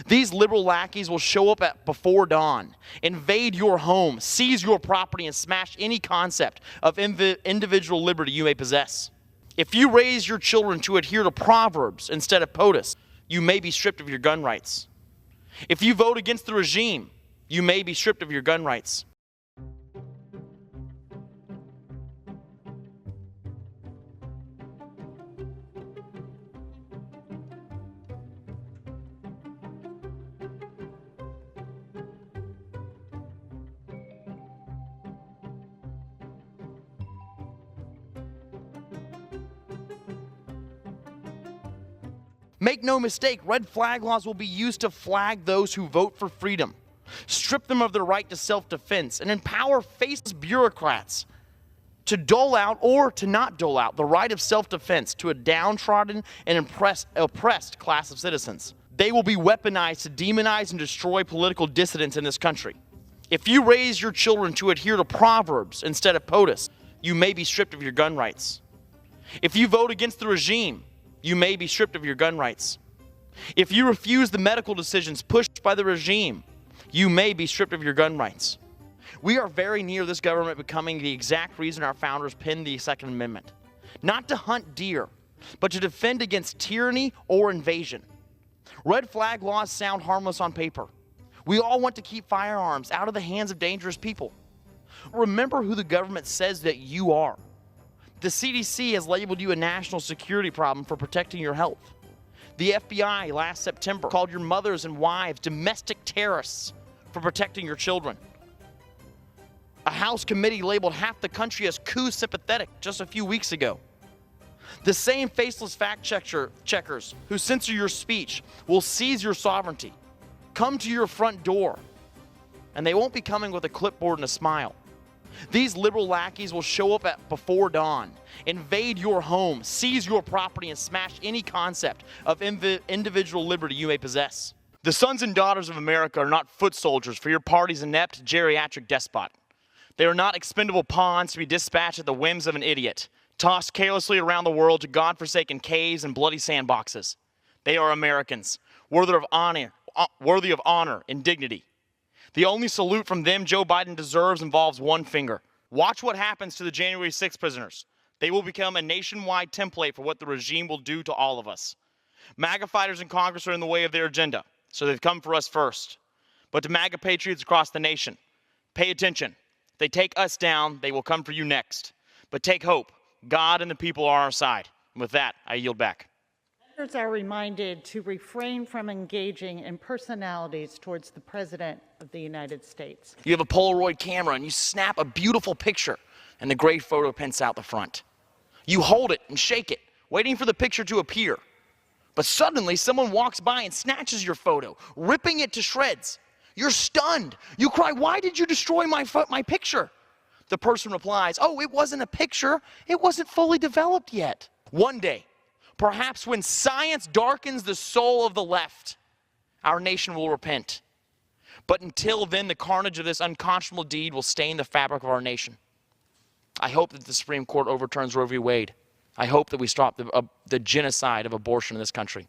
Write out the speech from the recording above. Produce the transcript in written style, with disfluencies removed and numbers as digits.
These liberal lackeys will show up before dawn, invade your home, seize your property, and smash any concept of individual liberty you may possess. If you raise your children to adhere to Proverbs instead of POTUS, you may be stripped of your gun rights. If you vote against the regime, you may be stripped of your gun rights. Make no mistake, red flag laws will be used to flag those who vote for freedom, strip them of their right to self-defense, and empower faceless bureaucrats to dole out or to not dole out the right of self-defense to a downtrodden and oppressed class of citizens. They will be weaponized to demonize and destroy political dissidents in this country. If you raise your children to adhere to Proverbs instead of POTUS, you may be stripped of your gun rights. If you vote against the regime, you may be stripped of your gun rights. If you refuse the medical decisions pushed by the regime, you may be stripped of your gun rights. We are very near this government becoming the exact reason our founders penned the Second Amendment. Not to hunt deer, but to defend against tyranny or invasion. Red flag laws sound harmless on paper. We all want to keep firearms out of the hands of dangerous people. Remember who the government says that you are. The CDC has labeled you a national security problem for protecting your health. The FBI last September called your mothers and wives domestic terrorists for protecting your children. A House committee labeled half the country as coup sympathetic just a few weeks ago. The same faceless fact checkers who censor your speech will seize your sovereignty, come to your front door, and they won't be coming with a clipboard and a smile. These liberal lackeys will show up before dawn, invade your home, seize your property, and smash any concept of individual liberty you may possess. The sons and daughters of America are not foot soldiers for your party's inept geriatric despot. They are not expendable pawns to be dispatched at the whims of an idiot, tossed carelessly around the world to godforsaken caves and bloody sandboxes. They are Americans, worthy of honor and dignity. The only salute from them Joe Biden deserves involves one finger. Watch what happens to the January 6th prisoners. They will become a nationwide template for what the regime will do to all of us. MAGA fighters in Congress are in the way of their agenda, so they've come for us first. But to MAGA patriots across the nation, pay attention. If they take us down, they will come for you next. But take hope. God and the people are on our side. And with that, I yield back. Senators are reminded to refrain from engaging in personalities towards the President of the United States. You have a Polaroid camera and you snap a beautiful picture and the gray photo prints out the front. You hold it and shake it, waiting for the picture to appear. But suddenly someone walks by and snatches your photo, ripping it to shreds. You're stunned. You cry, "Why did you destroy my picture?" The person replies, "Oh, it wasn't a picture. It wasn't fully developed yet." One day, perhaps when science darkens the soul of the left, our nation will repent. But until then, the carnage of this unconscionable deed will stain the fabric of our nation. I hope that the Supreme Court overturns Roe v. Wade. I hope that we stop the genocide of abortion in this country.